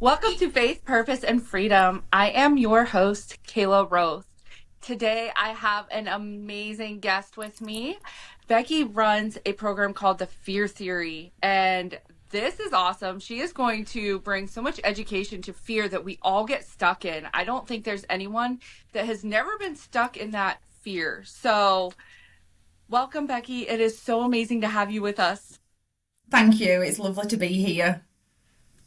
Welcome to Faith, Purpose, and Freedom. I am your host, Kayla Rose. Today, I have an amazing guest with me. Becky runs a program called the Fear Theory, and this is awesome. She is going to bring so much education to fear that we all get stuck in. I don't think there's anyone that has never been stuck in that fear. So, welcome, Becky. It is so amazing to have you with us. Thank you. It's lovely to be here.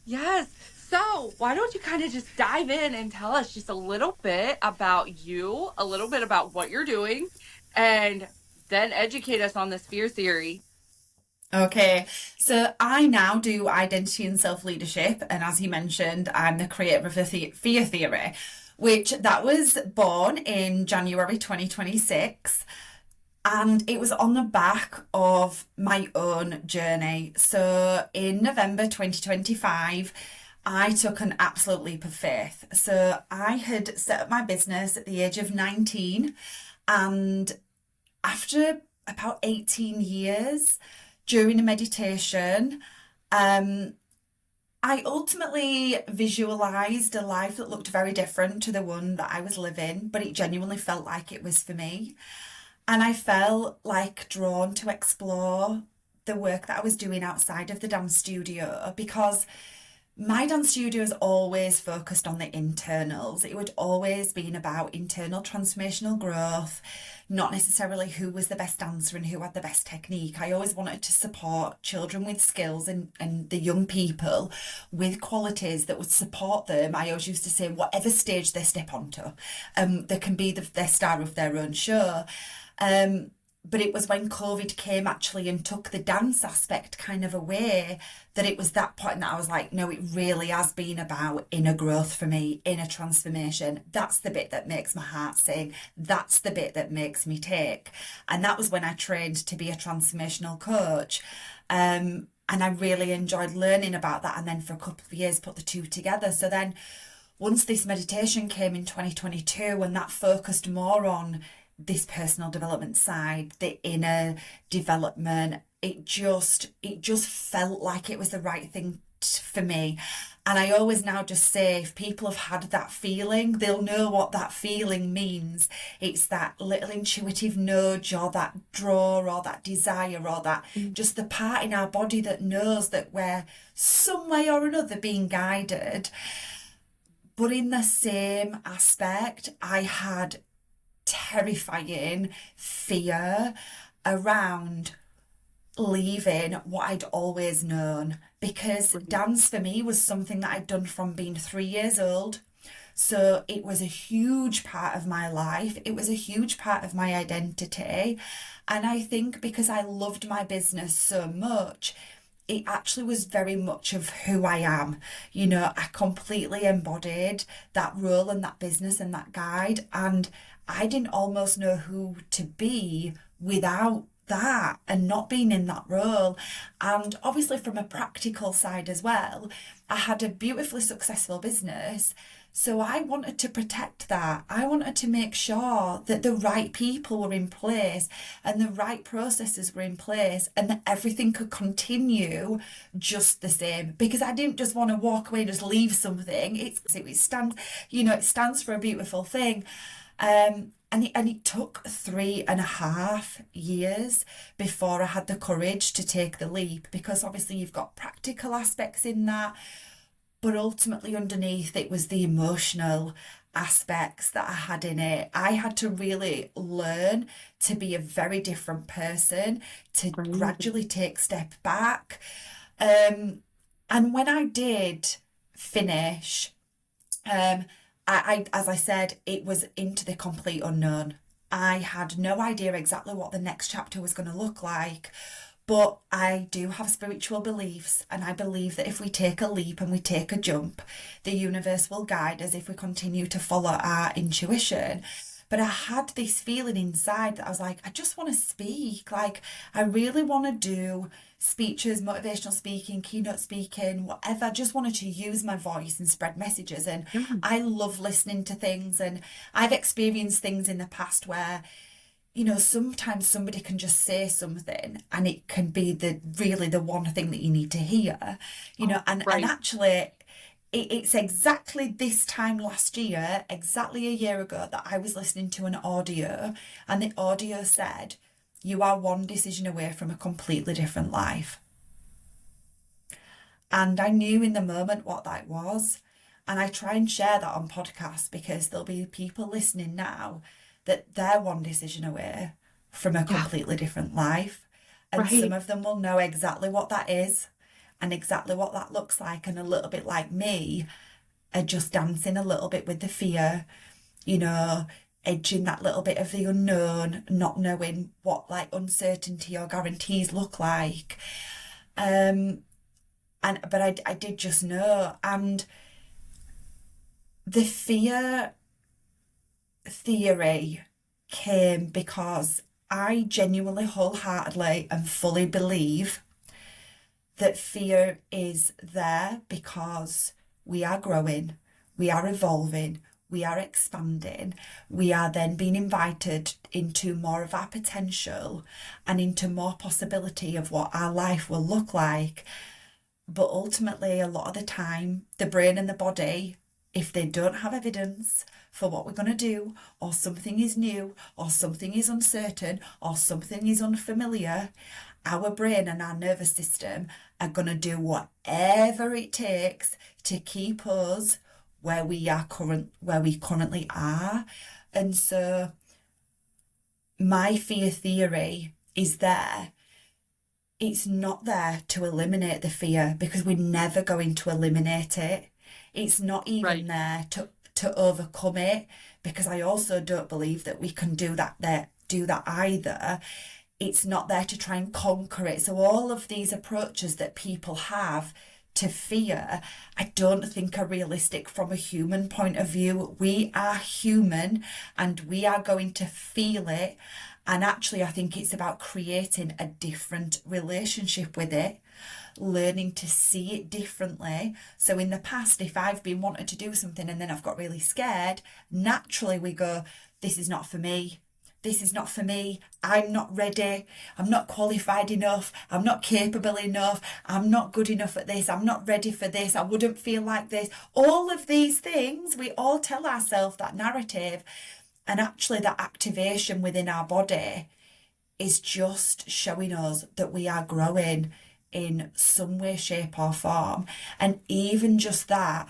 Yes. So, why don't you kind of just dive in and tell us just a little bit about you, a little bit about what you're doing, and then educate us on this fear theory. Okay, so I now do identity and self-leadership, and as you mentioned, I'm the creator of the Fear Theory, which that was born in January 2026, and it was on the back of my own journey. So in November 2025, I took an absolute leap of faith. So I had set up my business at the age of 19, and after about 18 years during a meditation, um, I ultimately visualized a life that looked very different to the one that I was living, but it genuinely felt like it was for me. And I felt like drawn to explore the work that I was doing outside of the dance studio because my dance studio has always focused on the internals. It would always been about internal transformational growth, not necessarily who was the best dancer and who had the best technique. I always wanted to support children with skills and the young people with qualities that would support them. I always used to say, whatever stage they step onto, they can be their star of their own show. Um, but it was when COVID came actually and took the dance aspect kind of away that it was that point that I was like, no, it really has been about inner growth for me, inner transformation. That's the bit that makes my heart sing. That's the bit that makes me tick. And that was when I trained to be a transformational coach. And I really enjoyed learning about that. And then for a couple of years, put the two together. So then once this meditation came in 2022, and that focused more on this personal development side, the inner development, it just felt like it was the right thing for me. And I always now just say, if people have had that feeling, they'll know what that feeling means. It's that little intuitive nudge or that draw or that desire or that just the part in our body that knows that we're some way or another being guided. But in the same aspect, I had terrifying fear around leaving what I'd always known, because dance for me was something that I'd done from being 3 years old. So it was a huge part of my life. It was a huge part of my identity. And I think because I loved my business so much, it actually was very much of who I am. I completely embodied that role and that business and that guide. And I didn't almost know who to be without that and not being in that role. And obviously, from a practical side as well, I had a beautifully successful business. So I wanted to protect that. I wanted to make sure that the right people were in place and the right processes were in place and that everything could continue just the same. Because I didn't just want to walk away and just leave something. It stands for a beautiful thing. And it took 3.5 years before I had the courage to take the leap, because obviously you've got practical aspects in that, but ultimately underneath it was the emotional aspects that I had in it. I had to really learn to be a very different person, to gradually take step back. And when I did finish, as I said, it was into the complete unknown. I had no idea exactly what the next chapter was going to look like, but I do have spiritual beliefs, and I believe that if we take a leap and we take a jump, the universe will guide us if we continue to follow our intuition. But I had this feeling inside that I was like, I just want to speak. Like, I really want to do speeches, motivational speaking, keynote speaking, whatever. I just wanted to use my voice and spread messages. And I love listening to things. And I've experienced things in the past where, sometimes somebody can just say something and it can be the one thing that you need to hear, and Right. actually it's exactly this time last year, exactly a year ago, that I was listening to an audio, and the audio said, "You are one decision away from a completely different life." And I knew in the moment what that was. And I try and share that on podcasts because there'll be people listening now that they're one decision away from a Yeah. completely different life. And some Right. of them will know exactly what that is and exactly what that looks like. And a little bit like me, are just dancing a little bit with the fear, you know, edging that little bit of the unknown, not knowing what like uncertainty or guarantees look like. But I did just know. And the fear theory came because I genuinely, wholeheartedly, and fully believe that fear is there because we are growing, we are evolving, we are expanding, we are then being invited into more of our potential and into more possibility of what our life will look like. But ultimately, a lot of the time, the brain and the body, if they don't have evidence for what we're going to do, or something is new, or something is uncertain, or something is unfamiliar, our brain and our nervous system are going to do whatever it takes to keep us where we currently are. And so my fear theory is there. It's not there to eliminate the fear because we're never going to eliminate it. It's not even Right. there to overcome it because I also don't believe that we can do that either. It's not there to try and conquer it. So all of these approaches that people have to fear, I don't think are realistic from a human point of view. We are human and we are going to feel it. And actually, I think it's about creating a different relationship with it, learning to see it differently. So in the past, if I've been wanting to do something and then I've got really scared, naturally we go, this is not for me. This is not for me. I'm not ready. I'm not qualified enough. I'm not capable enough. I'm not good enough at this. I'm not ready for this. I wouldn't feel like this. All of these things, we all tell ourselves that narrative. And actually, that activation within our body is just showing us that we are growing in some way, shape, or form. And even just that,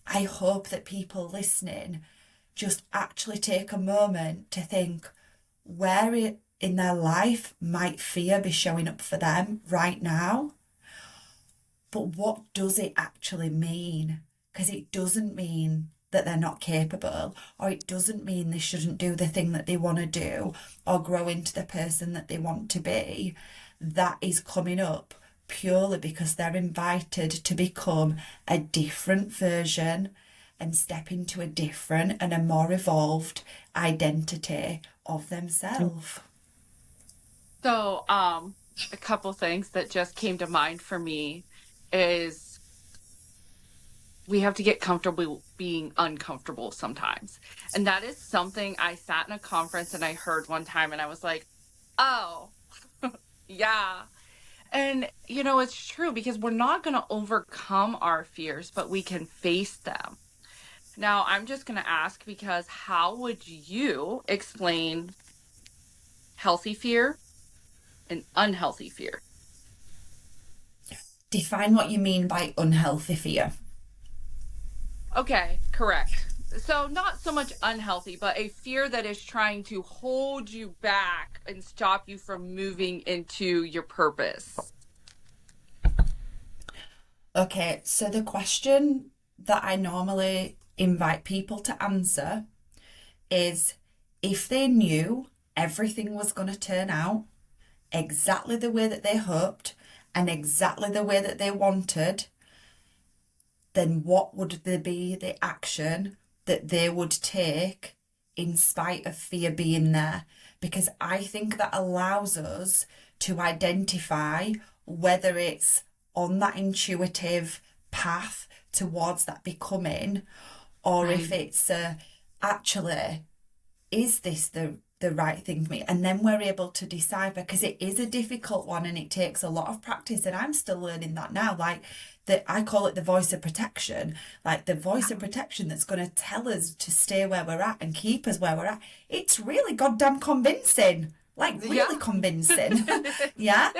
I hope that people listening just actually take a moment to think where in their life might fear be showing up for them right now. But what does it actually mean? Because it doesn't mean that they're not capable, or it doesn't mean they shouldn't do the thing that they want to do or grow into the person that they want to be. That is coming up purely because they're invited to become a different version and step into a different and a more evolved identity of themselves. So, a couple things that just came to mind for me is we have to get comfortable being uncomfortable sometimes. And that is something I sat in a conference and I heard one time and I was like, oh, yeah. And, it's true because we're not going to overcome our fears, but we can face them. Now, I'm just going to ask because how would you explain healthy fear and unhealthy fear? Define what you mean by unhealthy fear. Okay, correct. So, not so much unhealthy, but a fear that is trying to hold you back and stop you from moving into your purpose. Okay, so the question that I normally invite people to answer is if they knew everything was going to turn out exactly the way that they hoped and exactly the way that they wanted, then what would there be the action that they would take in spite of fear being there? Because I think that allows us to identify whether it's on that intuitive path towards that becoming, or if Right. it's actually, is this the right thing for me? And then we're able to decipher, because it is a difficult one and it takes a lot of practice. And I'm still learning that now. Like that, I call it the voice of protection, like the voice of protection that's going to tell us to stay where we're at and keep us where we're at. It's really goddamn convincing, like Yeah. really convincing. Yeah.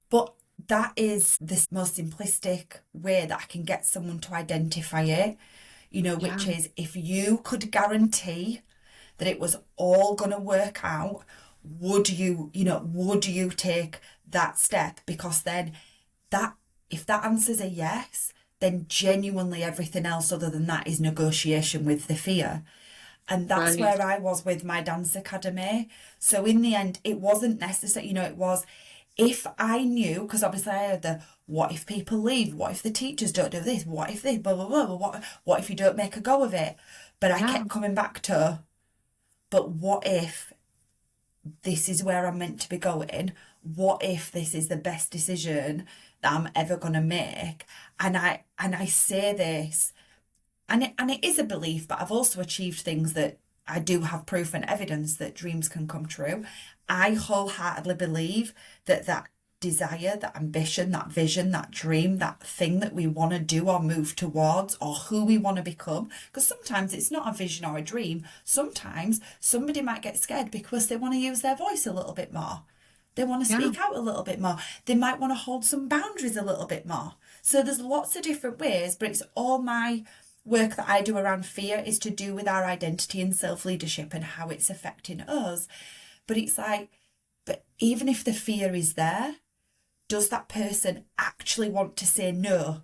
But that is the most simplistic way that I can get someone to identify it, Yeah. which is if you could guarantee that it was all going to work out, would you take that step? Because then that, if that answers a yes, then genuinely everything else other than that is negotiation with the fear. And that's Right. where I was with my dance academy. So in the end, it wasn't necessary, it was if I knew, because obviously I had the what if people leave? What if the teachers don't do this? What if they blah blah blah? What if you don't make a go of it? But I Yeah. kept coming back to, but what if this is where I'm meant to be going? What if this is the best decision that I'm ever gonna make? And I say this, and it is a belief, but I've also achieved things that I do have proof and evidence that dreams can come true. I wholeheartedly believe that that desire, that ambition, that vision, that dream, that thing that we want to do or move towards or who we want to become, because sometimes it's not a vision or a dream. Sometimes somebody might get scared because they want to use their voice a little bit more. They want to Yeah. speak out a little bit more. They might want to hold some boundaries a little bit more. So there's lots of different ways, but it's all my work that I do around fear is to do with our identity and self-leadership and how it's affecting us. But it's like, but even if the fear is there, does that person actually want to say no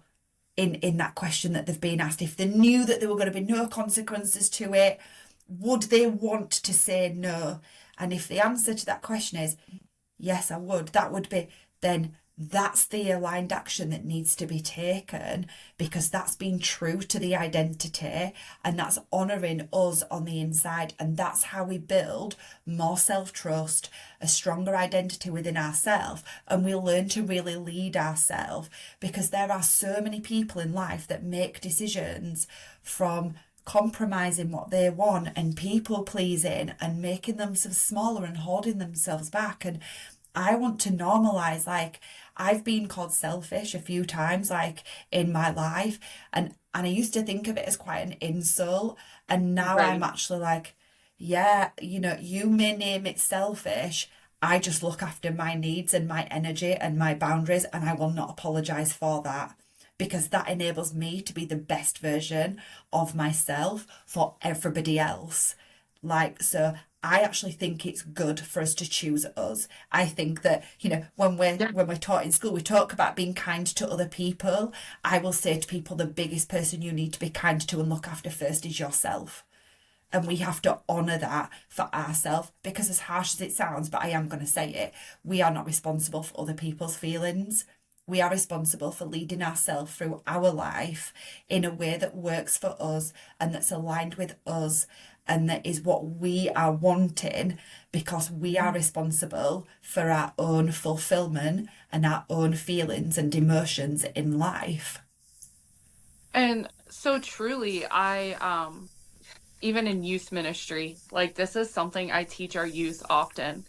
in that question that they've been asked? If they knew that there were going to be no consequences to it, would they want to say no? And if the answer to that question is yes, I would, that would be, then that's the aligned action that needs to be taken, because that's being true to the identity and that's honouring us on the inside. And that's how we build more self-trust, a stronger identity within ourselves, and we'll learn to really lead ourselves, because there are so many people in life that make decisions from compromising what they want and people pleasing and making themselves smaller and holding themselves back. And I want to normalize, like, I've been called selfish a few times, like in my life, and I used to think of it as quite an insult, and now I'm Right. actually like, yeah, you may name it selfish. I just look after my needs and my energy and my boundaries, and I will not apologize for that, because that enables me to be the best version of myself for everybody else. Like, so I actually think it's good for us to choose us. I think that, Yeah. when we're taught in school, we talk about being kind to other people. I will say to people, the biggest person you need to be kind to and look after first is yourself. And we have to honour that for ourselves, because as harsh as it sounds, but I am going to say it, we are not responsible for other people's feelings. We are responsible for leading ourselves through our life in a way that works for us and that's aligned with us and that is what we are wanting, because we are responsible for our own fulfillment and our own feelings and emotions in life. And so truly, even in youth ministry, like this is something I teach our youth often.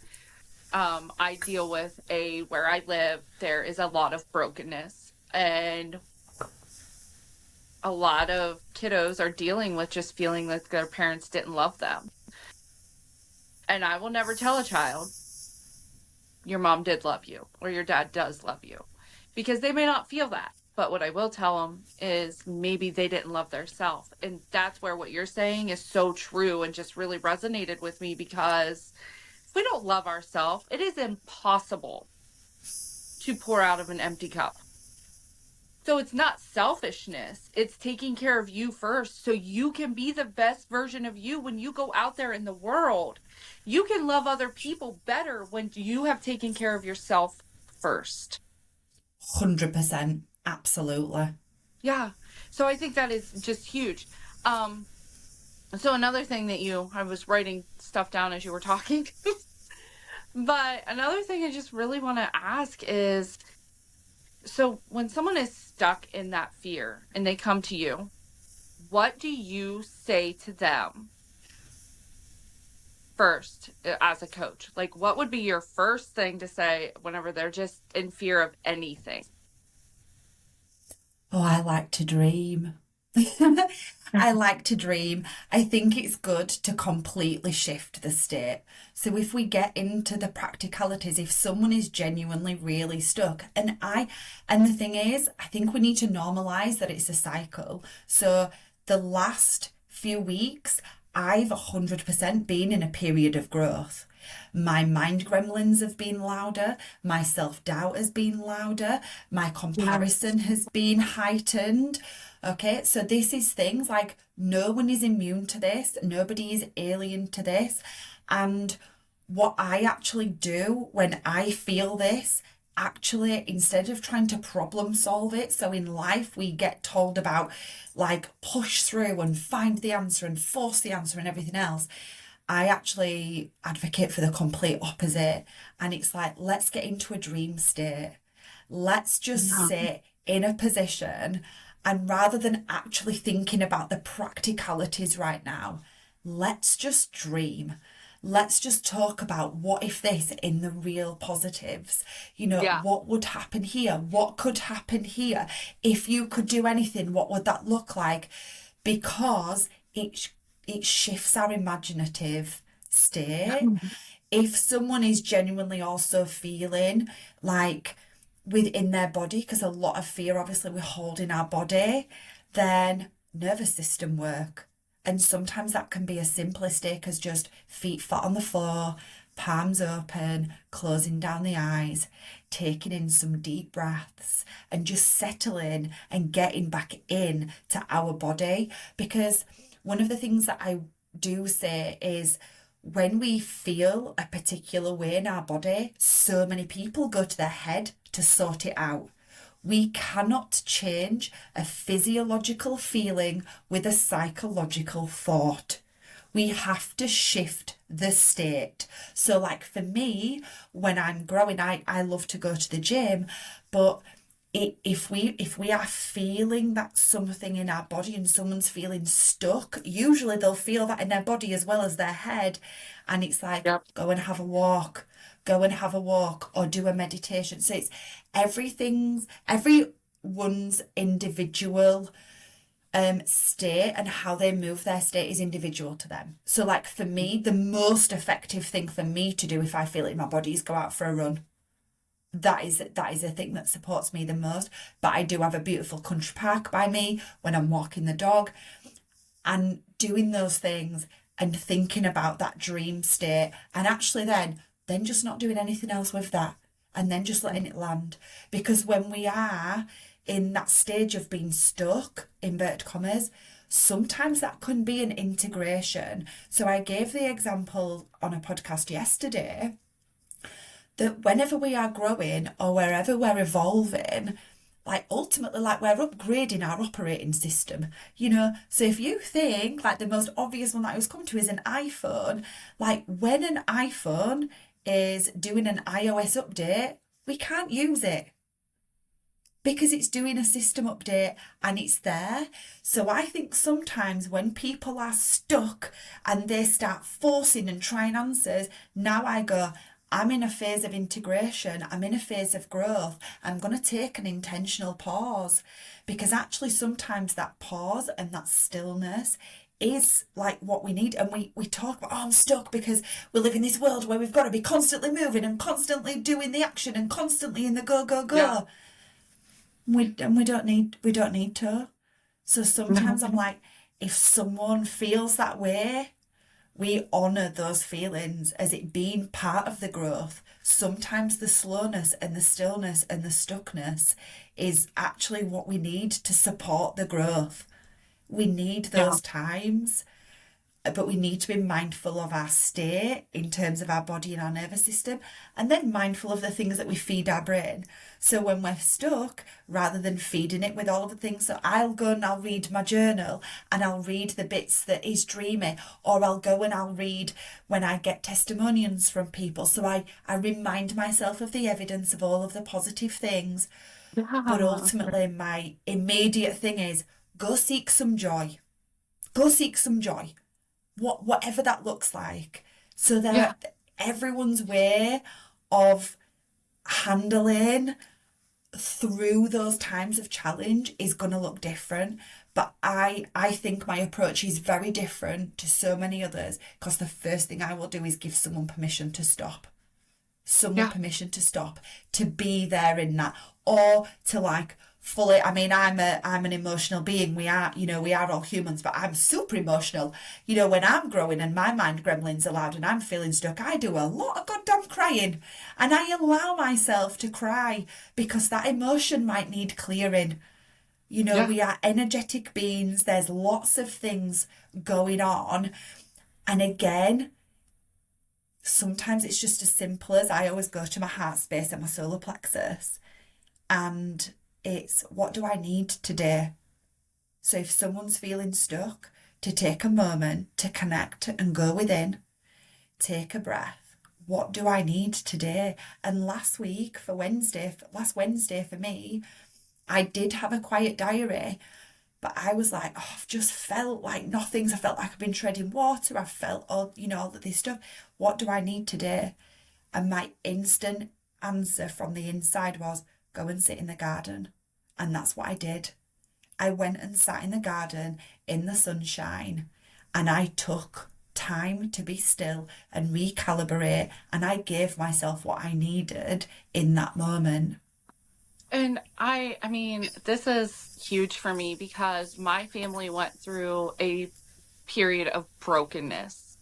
I deal with where I live, there is a lot of brokenness, and a lot of kiddos are dealing with just feeling like their parents didn't love them. And I will never tell a child, your mom did love you or your dad does love you, because they may not feel that. But what I will tell them is maybe they didn't love their self. And that's where what you're saying is so true and just really resonated with me, because if we don't love ourselves, it is impossible to pour out of an empty cup. So it's not selfishness. It's taking care of you first so you can be the best version of you when you go out there in the world. You can love other people better when you have taken care of yourself first. 100%. Absolutely. Yeah. So I think that is just huge. Um, so another thing I was writing stuff down as you were talking, but another thing I just really want to ask is, so when someone is stuck in that fear and they come to you, what do you say to them first as a coach? Like, what would be your first thing to say whenever they're just in fear of anything? Oh, I like to dream. I like to dream. I think it's good to completely shift the state. So if we get into the practicalities, if someone is genuinely really stuck, and the thing is, I think we need to normalize that it's a cycle. So the last few weeks, I've 100% been in a period of growth. My mind gremlins have been louder, my self doubt has been louder, my Yes. comparison has been heightened. Okay, so this is things like no one is immune to this, nobody is alien to this. And what I actually do when I feel this, actually, instead of trying to problem solve it, so in life we get told about like push through and find the answer and force the answer and everything else. I actually advocate for the complete opposite. And it's like, let's get into a dream state. Let's just Yeah. sit in a position, and rather than actually thinking about the practicalities right now, let's just dream. Let's just talk about what if this in the real positives. Yeah. What would happen here? What could happen here? If you could do anything, what would that look like? Because it shifts our imaginative state. If someone is genuinely also feeling like within their body, because a lot of fear obviously we hold in our body, then nervous system work. And sometimes that can be as simplistic as just feet flat on the floor, palms open, closing down the eyes, taking in some deep breaths, and just settling and getting back in to our body. Because one of the things that I do say is when we feel a particular way in our body, so many people go to their head to sort it out. We cannot change a physiological feeling with a psychological thought. We have to shift the state. So, like for me, when I'm growing, I love to go to the gym, but if we are feeling that something in our body and someone's feeling stuck, usually they'll feel that in their body as well as their head. And it's like, Yep. go and have a walk, go and have a walk, or do a meditation. So it's everyone's individual state, and how they move their state is individual to them. So like for me, the most effective thing for me to do if I feel it in my body is go out for a run. That is a thing that supports me the most. But I do have a beautiful country park by me when I'm walking the dog, and doing those things and thinking about that dream state, and actually then just not doing anything else with that, and then just letting it land. Because when we are in that stage of being stuck, inverted commas, sometimes that can be an integration. So I gave the example on a podcast yesterday that whenever we are growing or wherever we're evolving, like ultimately, like we're upgrading our operating system. So if you think like the most obvious one that I was coming to is an iPhone, like when an iPhone is doing an iOS update, we can't use it because it's doing a system update and it's there. So I think sometimes when people are stuck and they start forcing and trying answers, now I go, I'm in a phase of integration, I'm in a phase of growth. I'm going to take an intentional pause, because actually sometimes that pause and that stillness is like what we need. And we talk about, oh, I'm stuck because we live in this world where we've got to be constantly moving and constantly doing the action and constantly in the go, go, Yeah. go. We don't need to. So sometimes I'm like, if someone feels that way, we honour those feelings as it being part of the growth. Sometimes the slowness and the stillness and the stuckness is actually what we need to support the growth. We need Yeah. those times, but we need to be mindful of our state in terms of our body and our nervous system, and then mindful of the things that we feed our brain. So when we're stuck, rather than feeding it with all of the things, so I'll go and I'll read my journal and I'll read the bits that is dreamy, or I'll go and I'll read when I get testimonials from people. So I remind myself of the evidence of all of the positive things. But Yeah. ultimately, my immediate thing is go seek some joy. Go seek some joy, whatever that looks like. So Yeah. everyone's way of handling through those times of challenge is going to look different. But I think my approach is very different to so many others, because the first thing I will do is give someone permission to stop. Someone Yeah. permission to stop, to be there in that, or to like fully. I mean, I'm an emotional being. We are, we are all humans, but I'm super emotional. When I'm growing and my mind gremlins are loud and I'm feeling stuck, I do a lot of goddamn crying, and I allow myself to cry because that emotion might need clearing. Yeah. We are energetic beings. There's lots of things going on, and again, sometimes it's just as simple as I always go to my heart space and my solar plexus, and it's, what do I need today? So if someone's feeling stuck, to take a moment to connect and go within, take a breath. What do I need today? And last Wednesday for me, I did have a quiet diary, but I was like, oh, I've just felt like nothing's. I felt like I've been treading water. I've felt all of this stuff. What do I need today? And my instant answer from the inside was, go and sit in the garden. And that's what I did. I went and sat in the garden in the sunshine, and I took time to be still and recalibrate, and I gave myself what I needed in that moment. And I mean, this is huge for me because my family went through a period of brokenness.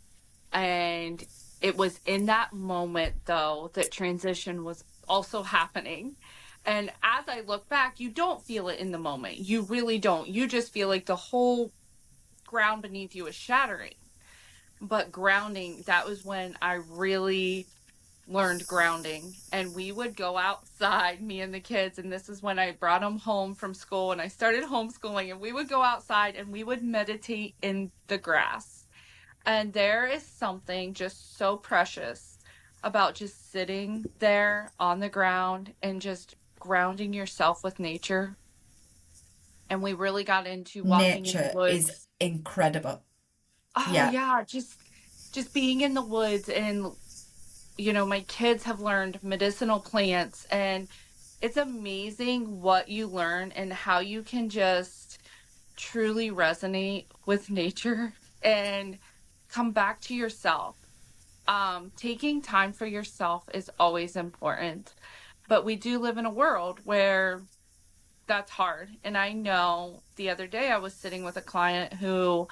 And it was in that moment, though, that transition was also happening. And as I look back, you don't feel it in the moment. You really don't. You just feel like the whole ground beneath you is shattering. But grounding, that was when I really learned grounding. And we would go outside, me and the kids, and this is when I brought them home from school and I started homeschooling, and we would go outside and we would meditate in the grass. And there is something just so precious about just sitting there on the ground and just grounding yourself with nature. And we really got into walking in the Nature is woods. incredible. Oh Yeah, yeah, just being in the woods, and my kids have learned medicinal plants, and it's amazing what you learn and how you can just truly resonate with nature and come back to yourself. Taking time for yourself is always important, but we do live in a world where that's hard. And I know the other day I was sitting with a client who,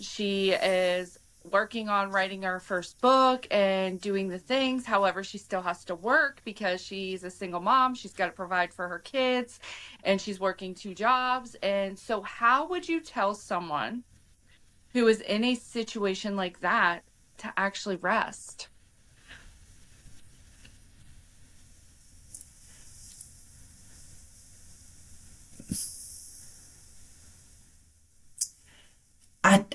she is working on writing her first book and doing the things. However, she still has to work because she's a single mom. She's got to provide for her kids and she's working two jobs. And so, how would you tell someone who is in a situation like that to actually rest? I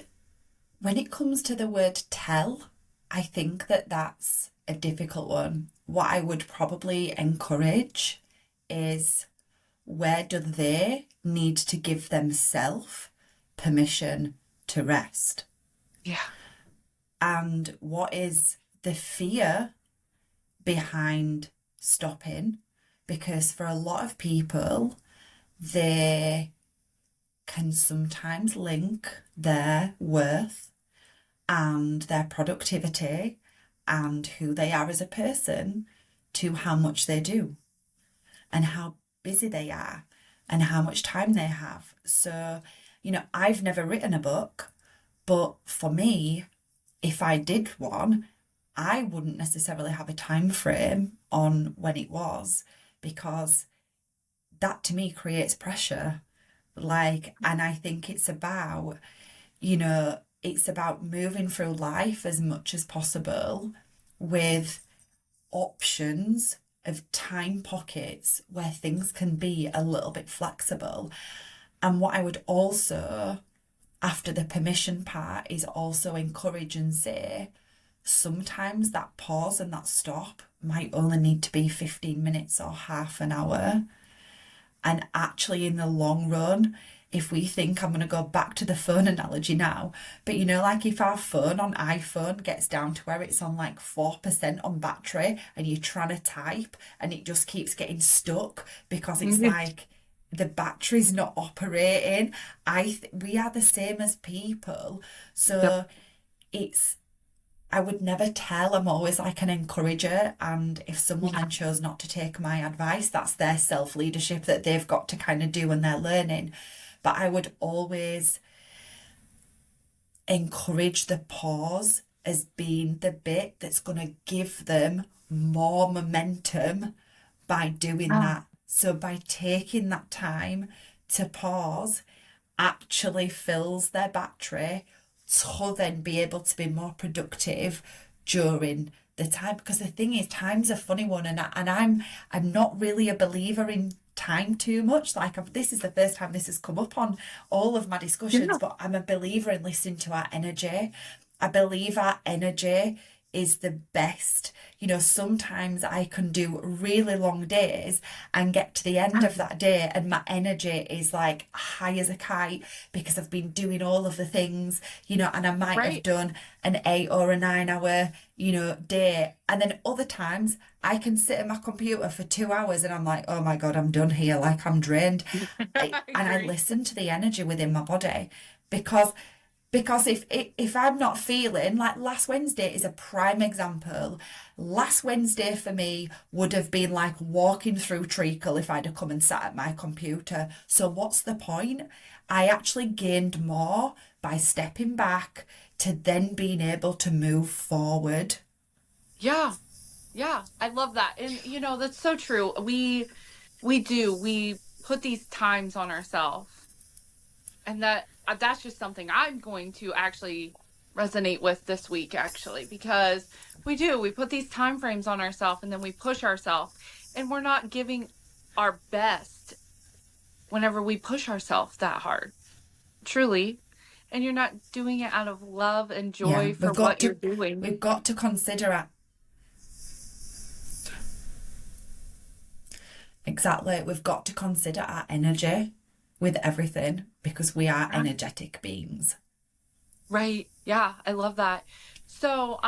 when it comes to the word tell, I think that that's a difficult one. What I would probably encourage is, where do they need to give themselves permission to rest? Yeah. And what is the fear behind stopping? Because for a lot of people, they can sometimes link their worth and their productivity and who they are as a person to how much they do and how busy they are and how much time they have. So, I've never written a book, but for me, if I did one, I wouldn't necessarily have a time frame on when it was, because that to me creates pressure. And I think it's about moving through life as much as possible with options of time pockets where things can be a little bit flexible. And what I would also, after the permission part, is also encourage and say, sometimes that pause and that stop might only need to be 15 minutes or half an hour. And actually, in the long run, if we think, I'm going to go back to the phone analogy now, but you know, like if our phone on iPhone gets down to where it's on like 4% on battery and you're trying to type and it just keeps getting stuck because it's Mhm. like the battery's not operating. We are the same as people. Yep. So it's, I would never tell. I'm always like an encourager. And if someone Yeah. then chose not to take my advice, that's their self leadership that they've got to kind of do when they're learning. But I would always encourage the pause as being the bit that's going to give them more momentum by doing Ah, that. So by taking that time to pause, actually fills their battery to then be able to be more productive during the time. Because the thing is, time's a funny one, and I'm not really a believer in time too much. Like this is the first time this has come up on all of my discussions, yeah. but I'm a believer in listening to our energy. I believe our energy is the best. You know, sometimes I can do really long days and get to the end of that day and my energy is like high as a kite because I've been doing all of the things, you know, and I might have Right. done an 8 or a 9 hour, you know, day. And then other times I can sit at my computer for 2 hours and I'm like, oh my God, I'm done here. Like I'm drained. I And I agree. listen to the energy within my body because if I'm not feeling like last Wednesday is a prime example. Last Wednesday for me would have been like walking through treacle if I'd have come and sat at my computer. So what's the point? I actually gained more by stepping back to then being able to move forward. Yeah. Yeah. I love that. And that's so true. We put these times on ourselves. And that's just something I'm going to actually resonate with this week actually, because we put these time frames on ourselves and then we push ourselves and we're not giving our best whenever we push ourselves that hard, truly. And you're not doing it out of love and Yeah, joy for what you're doing. we've got to consider our, exactly, we've got to consider our energy with everything because we are energetic beings. Right. Yeah, I love that. So,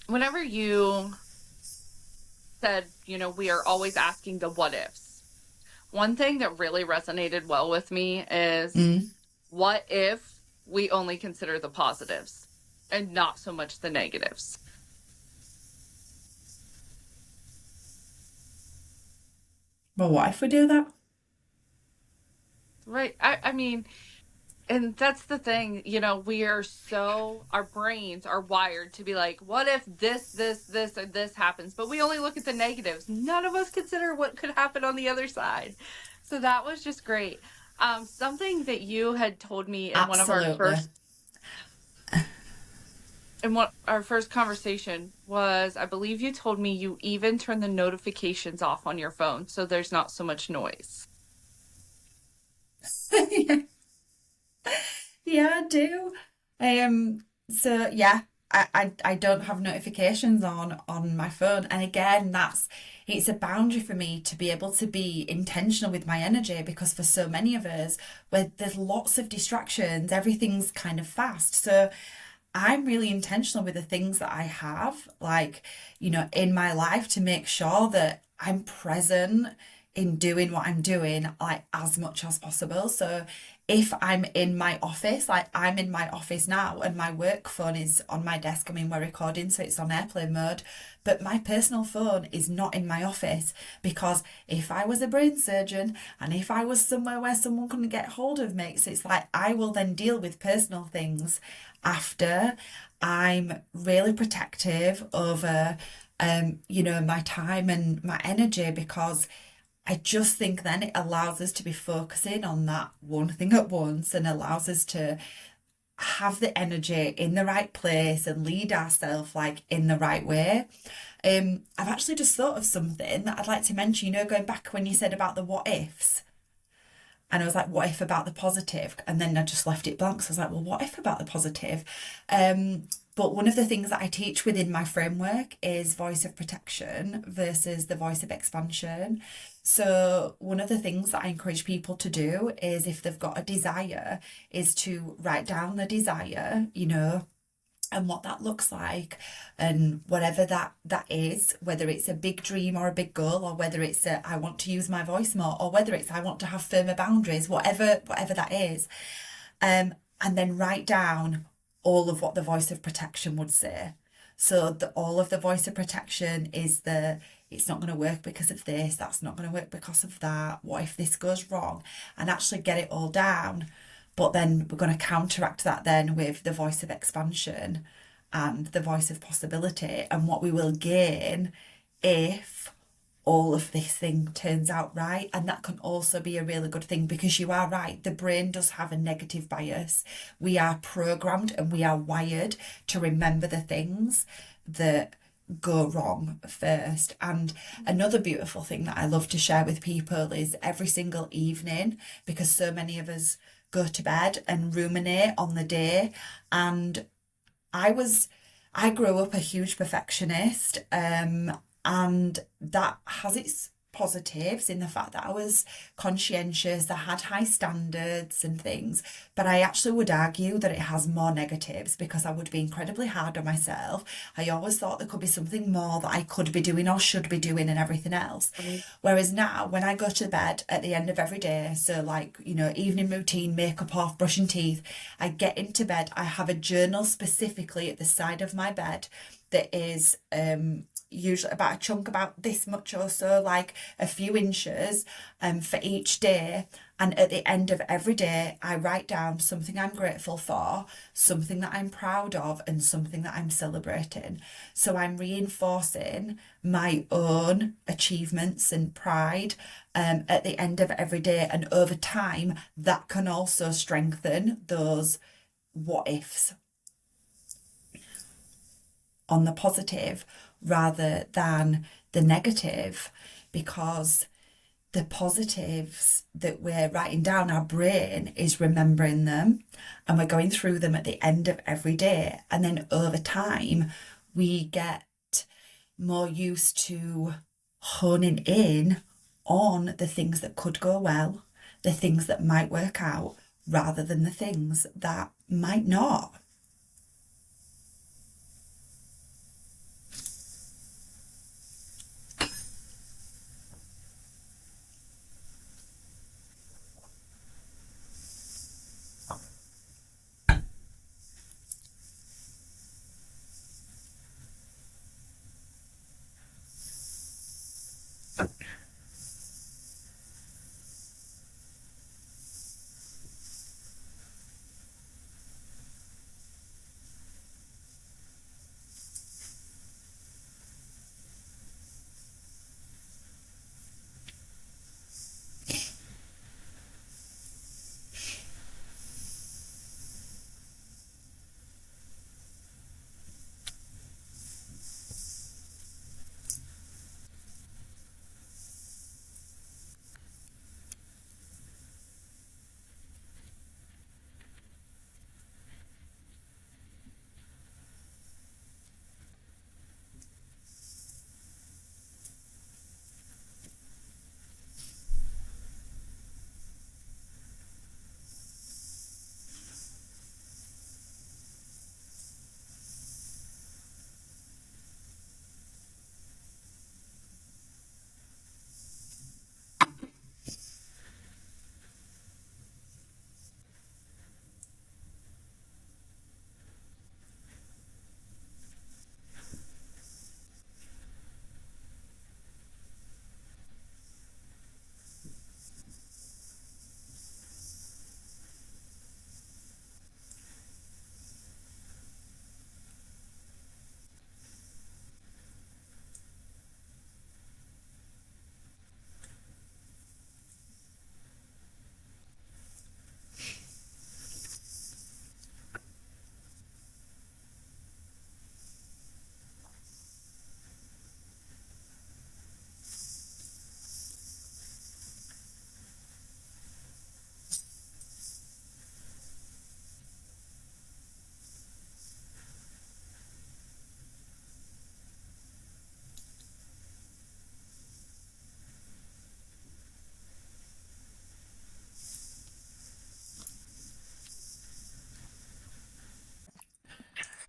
whenever you said, we are always asking the what ifs, one thing that really resonated well with me is, Mm. what if we only consider the positives and not so much the negatives? But what if we do that? Right. I mean, and that's the thing, our brains are wired to be like, what if this, and this happens? But we only look at the negatives. None of us consider what could happen on the other side. So that was just great. Something that you had told me in one of our Absolutely. first in what our first conversation was, I believe you told me you even turn the notifications off on your phone so there's not so much noise. Yeah, I do. So yeah, I don't have notifications on my phone. And again, it's a boundary for me to be able to be intentional with my energy because for so many of us, where there's lots of distractions, everything's kind of fast. So I'm really intentional with the things that I have, like, you know, in my life to make sure that I'm present in doing what I'm doing, like, as much as possible. So if I'm in my office, like, I'm in my office now and my work phone is on my desk. I mean, we're recording, so it's on airplane mode, but my personal phone is not in my office because if I was a brain surgeon and if I was somewhere where someone couldn't get hold of me, so it's like I will then deal with personal things after. I'm really protective over you know, my time and my energy because I just think then it allows us to be focusing on that one thing at once and allows us to have the energy in the right place and lead ourselves like in the right way. I've actually just thought of something that I'd like to mention, you know, going back when you said about the what ifs. And I was like, what if about the positive? And then I just left it blank. So I was like, well, what if about the positive? But But one of the things that I teach within my framework is voice of protection versus the voice of expansion. So one of the things that I encourage people to do is, if they've got a desire, is to write down the desire, and what that looks like, and whatever that is, whether it's a big dream or a big goal, or whether it's I want to use my voice more, or whether it's I want to have firmer boundaries, whatever that is. And then write down all of what the voice of protection would say. So all of the voice of protection is it's not going to work because of this, that's not going to work because of that, what if this goes wrong, and actually get it all down. But then we're going to counteract that then with the voice of expansion and the voice of possibility, and what we will gain if all of this thing turns out right. And that can also be a really good thing, because you are right, the brain does have a negative bias. We are programmed and we are wired to remember the things that go wrong first. And another beautiful thing that I love to share with people is every single evening, because so many of us go to bed and ruminate on the day. And I grew up a huge perfectionist, and that has its positives in the fact that I was conscientious, I had high standards and things, but I actually would argue that it has more negatives, because I would be incredibly hard on myself. I always thought there could be something more that I could be doing or should be doing and everything else. Whereas now, when I go to bed at the end of every day, so like, evening routine, makeup off, brushing teeth, I get into bed, I have a journal specifically at the side of my bed that is usually about a chunk about this much or so, like a few inches, for each day. And at the end of every day, I write down something I'm grateful for, something that I'm proud of, and something that I'm celebrating. So I'm reinforcing my own achievements and pride at the end of every day. And over time, that can also strengthen those what ifs on the positive rather than the negative, because the positives that we're writing down, our brain is remembering them, and we're going through them at the end of every day. And then over time, we get more used to honing in on the things that could go well, the things that might work out, rather than the things that might not.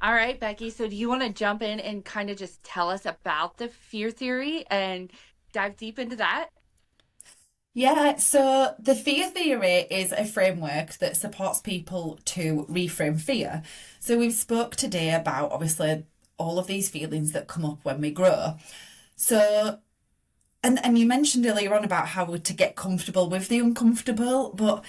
All right, Becky. So do you want to jump in and kind of just tell us about the fear theory and dive deep into that? Yeah, so the fear theory is a framework that supports people to reframe fear. So we've spoke today about obviously all of these feelings that come up when we grow. So and you mentioned earlier on about how to get comfortable with the uncomfortable, but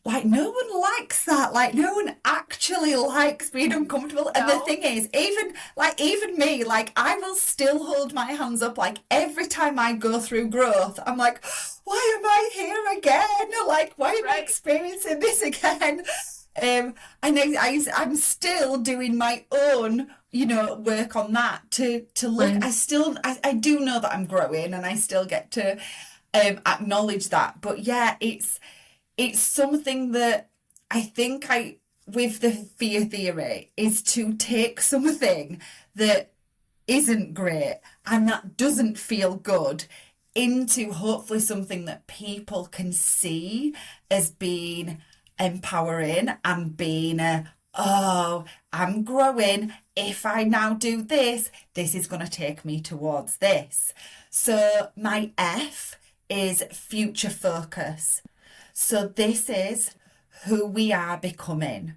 like no one likes that. Like no one actually likes being uncomfortable. And the No. thing is, even me, like I will still hold my hands up like every time I go through growth. I'm like, why am I here again? Like, why am I Right. experiencing this again? And I'm still doing my own, work on that to look. Right. I do know that I'm growing, and I still get to acknowledge that. But yeah, it's something that I think I with the fear theory is to take something that isn't great and that doesn't feel good into hopefully something that people can see as being empowering and being oh, I'm growing. If I now do this, this is going to take me towards this. So my F is future focus. So this is who we are becoming.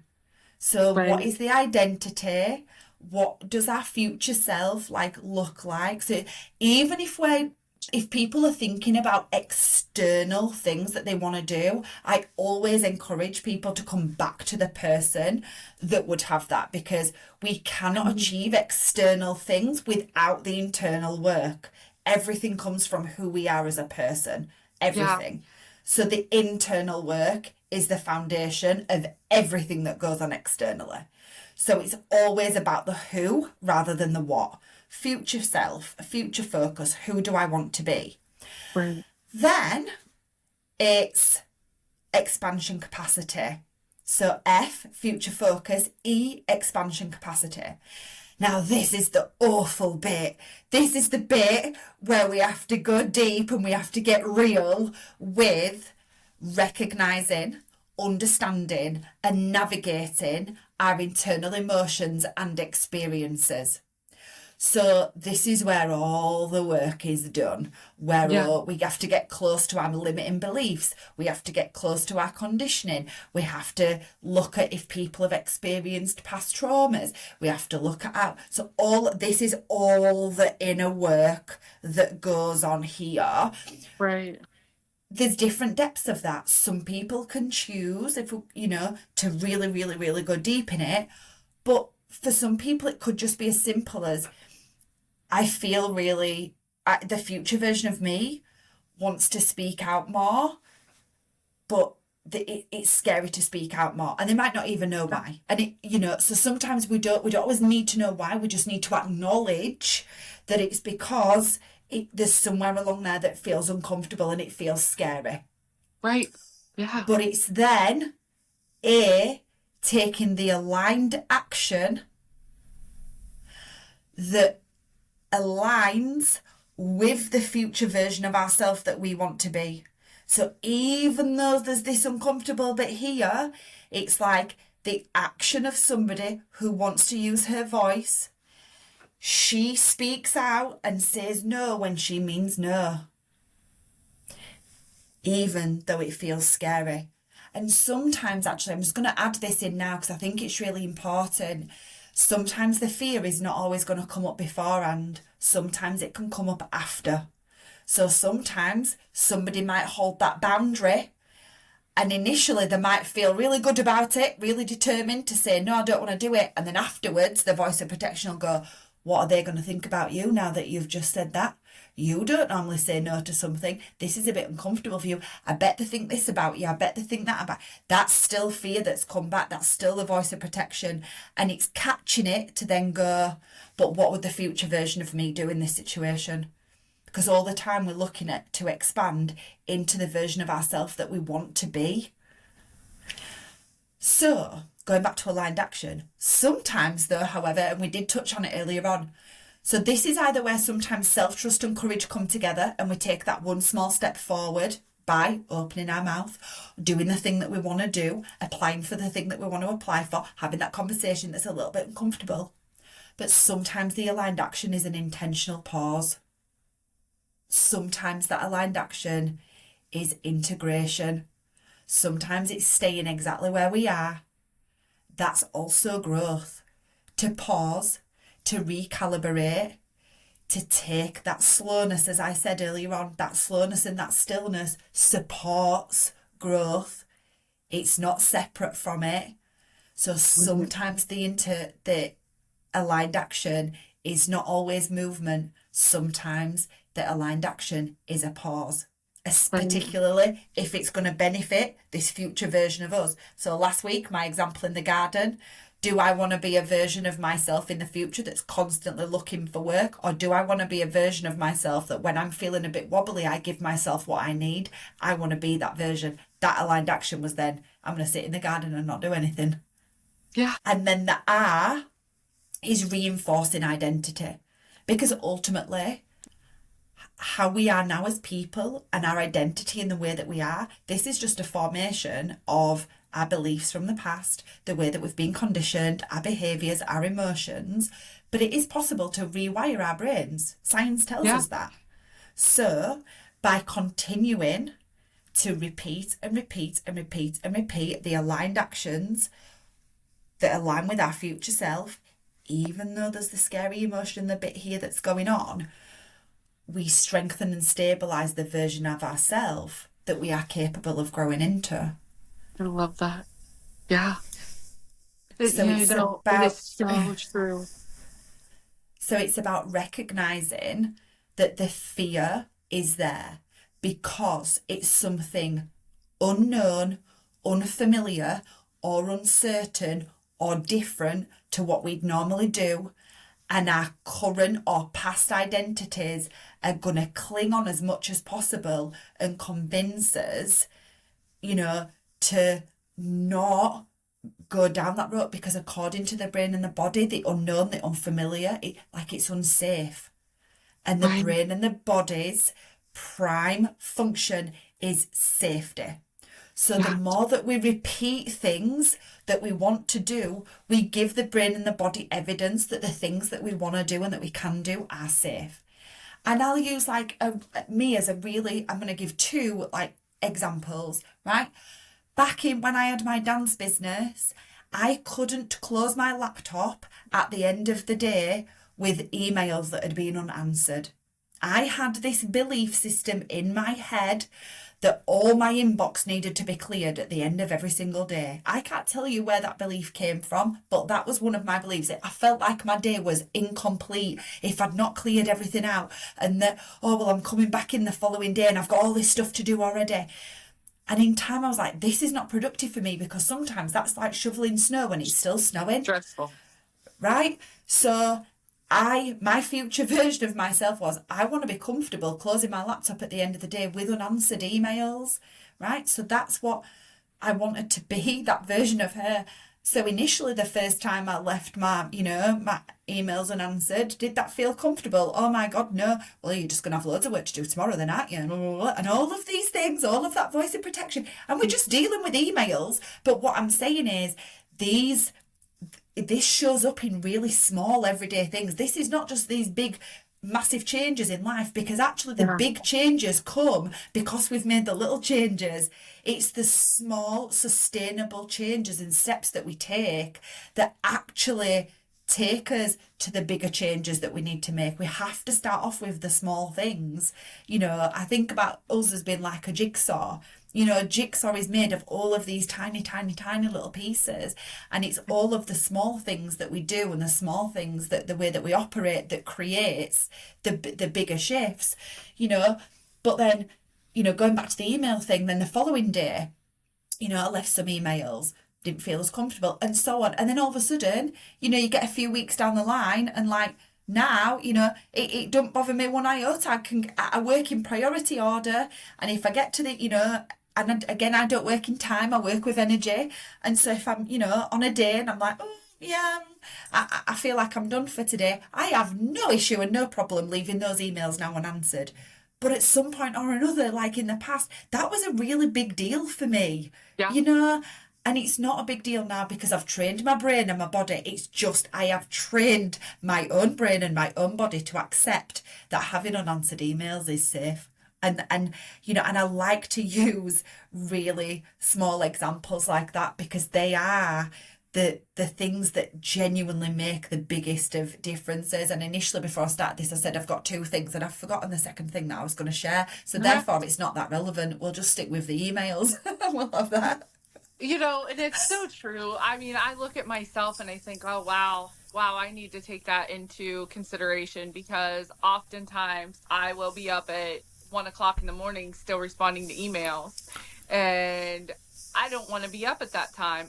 So what Right. is the identity? What does our future self like look like? So even if people are thinking about external things that they want to do, I always encourage people to come back to the person that would have that, because we cannot Mhm. achieve external things without the internal work. Everything comes from who we are as a person, Yeah. everything. So the internal work is the foundation of everything that goes on externally. So it's always about the who rather than the what. Future self, future focus, who do I want to be? Right. Then it's expansion capacity. So F, future focus, E, expansion capacity. Now, this is the awful bit. This is the bit where we have to go deep and we have to get real with recognizing, understanding, and navigating our internal emotions and experiences. So this is where all the work is done, where Yeah. we have to get close to our limiting beliefs. We have to get close to our conditioning. We have to look at if people have experienced past traumas. We have to look at so all this is all the inner work that goes on here. Right. There's different depths of that. Some people can choose if to really, really, really go deep in it, but for some people it could just be as simple as I feel really, the future version of me wants to speak out more, but it's scary to speak out more, and they might not even know why. And so sometimes we don't always need to know why. We just need to acknowledge that it's because there's somewhere along there that feels uncomfortable and it feels scary. Right. Yeah. But it's then A, taking the aligned action that aligns with the future version of ourselves that we want to be. So even though there's this uncomfortable bit here, it's like the action of somebody who wants to use her voice. She speaks out and says no when she means no, even though it feels scary. And sometimes, actually, I'm just going to add this in now because I think it's really important. Sometimes the fear is not always going to come up beforehand. Sometimes it can come up after. So sometimes somebody might hold that boundary, and initially they might feel really good about it, really determined to say, no, I don't want to do it. And then afterwards, the voice of protection will go, what are they going to think about you now that you've just said that? You don't normally say no to something. This is a bit uncomfortable for you. I bet they think this about you. I bet they think that about. That's still fear that's come back. That's still the voice of protection. And it's catching it to then go, but what would the future version of me do in this situation? Because all the time we're looking at to expand into the version of ourselves that we want to be. So, going back to aligned action, sometimes though, however, and we did touch on it earlier on, so this is either where sometimes self-trust and courage come together and we take that one small step forward by opening our mouth, doing the thing that we want to do, applying for the thing that we want to apply for, having that conversation that's a little bit uncomfortable. But sometimes the aligned action is an intentional pause. Sometimes that aligned action is integration. Sometimes it's staying exactly where we are. That's also growth. To pause, to recalibrate, to take that slowness, as I said earlier on, that slowness and that stillness supports growth. It's not separate from it. So sometimes the aligned action is not always movement. Sometimes the aligned action is a pause, particularly if it's going to benefit this future version of us. So last week, my example in the garden, do I want to be a version of myself in the future that's constantly looking for work? Or do I want to be a version of myself that when I'm feeling a bit wobbly, I give myself what I need? I want to be that version. That aligned action was then, I'm going to sit in the garden and not do anything. Yeah. And then the R is reinforcing identity. Because ultimately, how we are now as people and our identity in the way that we are, this is just a formation of our beliefs from the past, the way that we've been conditioned, our behaviours, our emotions. But it is possible to rewire our brains. Science tells us that. So by continuing to repeat and repeat and repeat and repeat the aligned actions that align with our future self, even though there's the scary emotion, the bit here that's going on, we strengthen and stabilise the version of ourselves that we are capable of growing into. I love that. Yeah. So it is so true. So it's about recognising that the fear is there because it's something unknown, unfamiliar, or uncertain, or different to what we'd normally do. And our current or past identities are going to cling on as much as possible and convince us, to not go down that road, because according to the brain and the body, the unknown, the unfamiliar, it's unsafe. And the brain and the body's prime function is safety. So the more that we repeat things that we want to do, we give the brain and the body evidence that the things that we want to do and that we can do are safe. And I'll use me as I'm going to give two examples, right? Back in when I had my dance business, I couldn't close my laptop at the end of the day with emails that had been unanswered. I had this belief system in my head that all my inbox needed to be cleared at the end of every single day. I can't tell you where that belief came from, but that was one of my beliefs. I felt like my day was incomplete if I'd not cleared everything out, and that, I'm coming back in the following day and I've got all this stuff to do already. And in time I was like, this is not productive for me, because sometimes that's like shoveling snow when it's still snowing. Stressful. Right? So my future version of myself was, I want to be comfortable closing my laptop at the end of the day with unanswered emails, right? So that's what I wanted to be, that version of her. So initially, the first time I left my emails unanswered, did that feel comfortable? Oh my God, no. Well, you're just going to have loads of work to do tomorrow then, aren't you? And all of these things, all of that voice of protection. And we're just dealing with emails. But what I'm saying is, this shows up in really small everyday things. This is not just these big massive changes in life, because actually the big changes come because we've made the little changes. It's the small sustainable changes and steps that we take that actually take us to the bigger changes that we need to make. We have to start off with the small things. I think about us as being like a jigsaw. A jigsaw is made of all of these tiny, tiny, tiny little pieces. And it's all of the small things that we do and the small things that the way that we operate that creates the bigger shifts, But then, going back to the email thing, then the following day, I left some emails, didn't feel as comfortable and so on. And then all of a sudden, you get a few weeks down the line and now, it don't bother me one iota. I work in priority order. And if I get to the, and again, I don't work in time, I work with energy. And so if I'm, on a day and I'm like, oh, yeah, I feel like I'm done for today, I have no issue and no problem leaving those emails now unanswered. But at some point or another, like in the past, that was a really big deal for me, Yeah. you know? And it's not a big deal now because I've trained my brain and my body. It's just I have trained my own brain and my own body to accept that having unanswered emails is safe. And and I like to use really small examples like that because they are the things that genuinely make the biggest of differences. And initially, before I started this, I said I've got two things, and I've forgotten the second thing that I was going to share. So therefore, it's not that relevant. We'll just stick with the emails. We'll have that. And it's so true. I mean, I look at myself and I think, oh, wow, I need to take that into consideration because oftentimes I will be up at 1 o'clock in the morning still responding to emails. And I don't want to be up at that time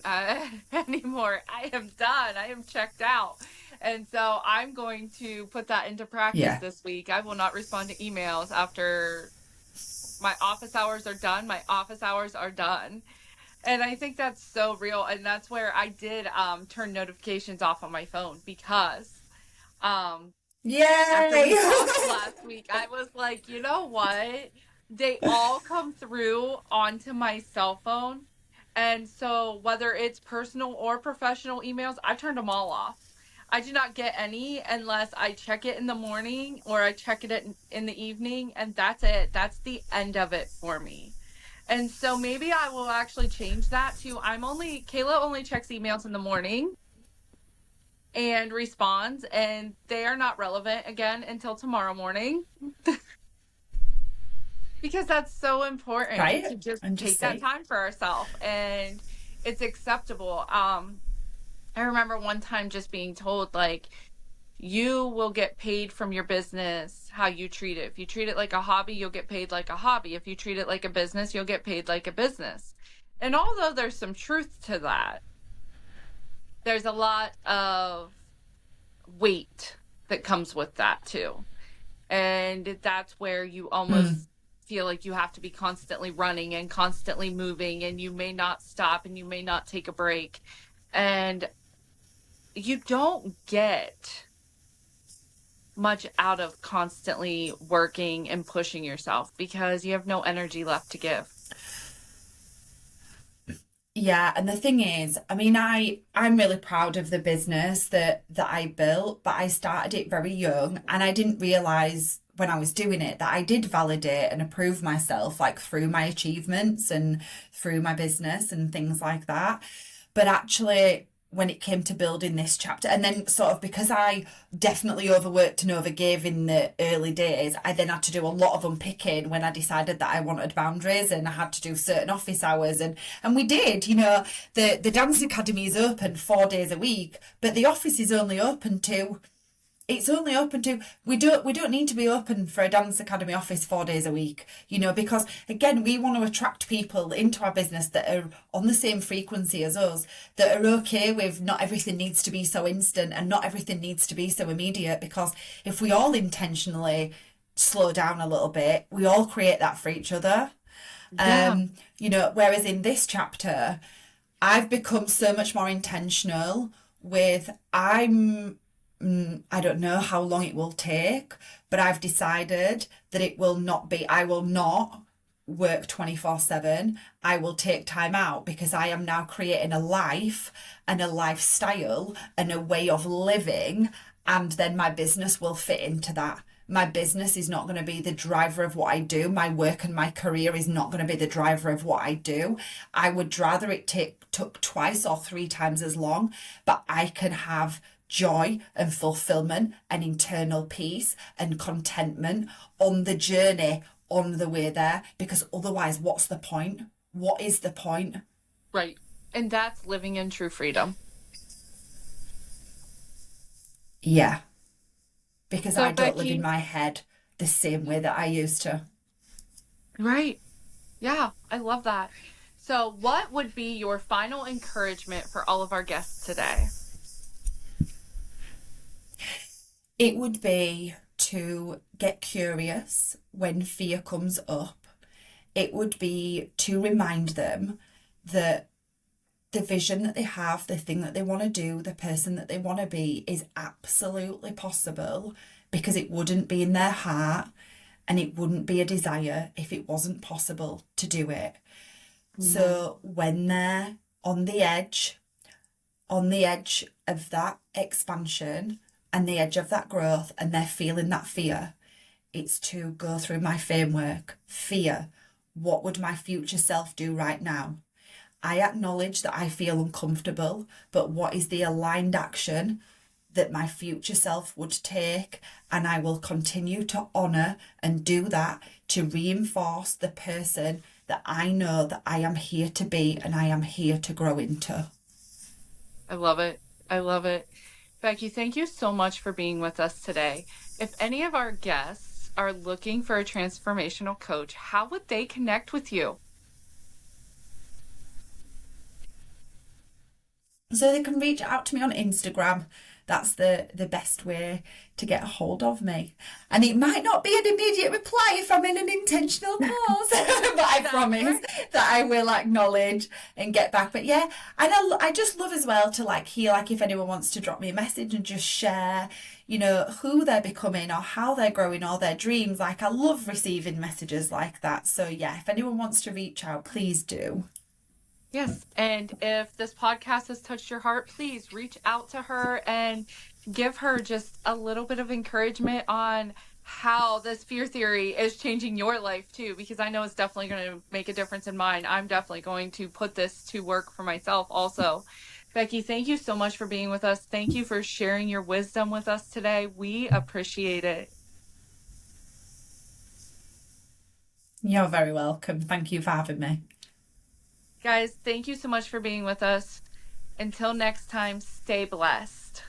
anymore. I am done. I am checked out. And so I'm going to put that into practice Yeah. this week. I will not respond to emails after my office hours are done. My office hours are done. And I think that's so real. And that's where I did turn notifications off on my phone because after we Yay! talked last week, I was like, you know what? They all come through onto my cell phone. And so whether it's personal or professional emails, I turned them all off. I do not get any unless I check it in the morning or I check it in the evening. And that's it. That's the end of it for me. And so maybe I will actually change that to Kayla only checks emails in the morning and responds, and they are not relevant again until tomorrow morning because that's so important Right? to just And just take that see. time for ourselves and it's acceptable. I remember one time just being told, like, you will get paid from your business how you treat it. If you treat it like a hobby, you'll get paid like a hobby. If you treat it like a business, you'll get paid like a business. And although there's some truth to that, there's a lot of weight that comes with that too. And that's where you almost feel like you have to be constantly running and constantly moving, and you may not stop and you may not take a break. And you don't get much out of constantly working and pushing yourself because you have no energy left to give. Yeah, and the thing is, I mean, I'm really proud of the business that I built, but I started it very young and I didn't realize when I was doing it that I did validate and approve myself like through my achievements and through my business and things like that. But actually, when it came to building this chapter, and then sort of because I definitely overworked and overgave in the early days, I then had to do a lot of unpicking when I decided that I wanted boundaries and I had to do certain office hours. And we did, the dance academy is open 4 days a week, but the office is only open to it's only open to we don't need to be open for a dance academy office 4 days a week, because again we want to attract people into our business that are on the same frequency as us, that are okay with not everything needs to be so instant and not everything needs to be so immediate, because if we all intentionally slow down a little bit, we all create that for each other. Yeah. Whereas in this chapter I've become so much more intentional with I don't know how long it will take, but I've decided that I will not work 24/7. I will take time out because I am now creating a life and a lifestyle and a way of living, and then my business will fit into that. My business is not going to be the driver of what I do. My work and my career is not going to be the driver of what I do. I would rather it took twice or three times as long, but I can have joy and fulfillment and internal peace and contentment on the journey, on the way there, because otherwise, what's the point? What is the point? Right. And that's living in true freedom. Yeah, because So, I don't live in Becky, my head the same way that I used to. right. Yeah, I love that. So, what would be your final encouragement for all of our guests today? It would be to get curious when fear comes up. It would be to remind them that the vision that they have, the thing that they want to do, the person that they want to be is absolutely possible, because it wouldn't be in their heart and it wouldn't be a desire if it wasn't possible to do it. Amen. So when they're on the edge, of that expansion and the edge of that growth, and they're feeling that fear, it's to go through my framework. Fear. What would my future self do right now? I acknowledge that I feel uncomfortable, but what is the aligned action that my future self would take? And I will continue to honour and do that to reinforce the person that I know that I am here to be and I am here to grow into. I love it. I love it. Becky, thank you so much for being with us today. If any of our guests are looking for a transformational coach, how would they connect with you? So they can reach out to me on Instagram. That's the best way to get a hold of me. And it might not be an immediate reply if I'm in an intentional pause, but I promise that I will acknowledge and get back. But yeah, and I just love as well to like hear like if anyone wants to drop me a message and just share, you know, who they're becoming or how they're growing or their dreams. Like I love receiving messages like that. So yeah, if anyone wants to reach out, please do. Yes. And if this podcast has touched your heart, please reach out to her and give her just a little bit of encouragement on how this fear theory is changing your life too, because I know it's definitely going to make a difference in mine. I'm definitely going to put this to work for myself also. Becky, thank you so much for being with us. Thank you for sharing your wisdom with us today. We appreciate it. You're very welcome. Thank you for having me. Guys, thank you so much for being with us. Until next time, stay blessed.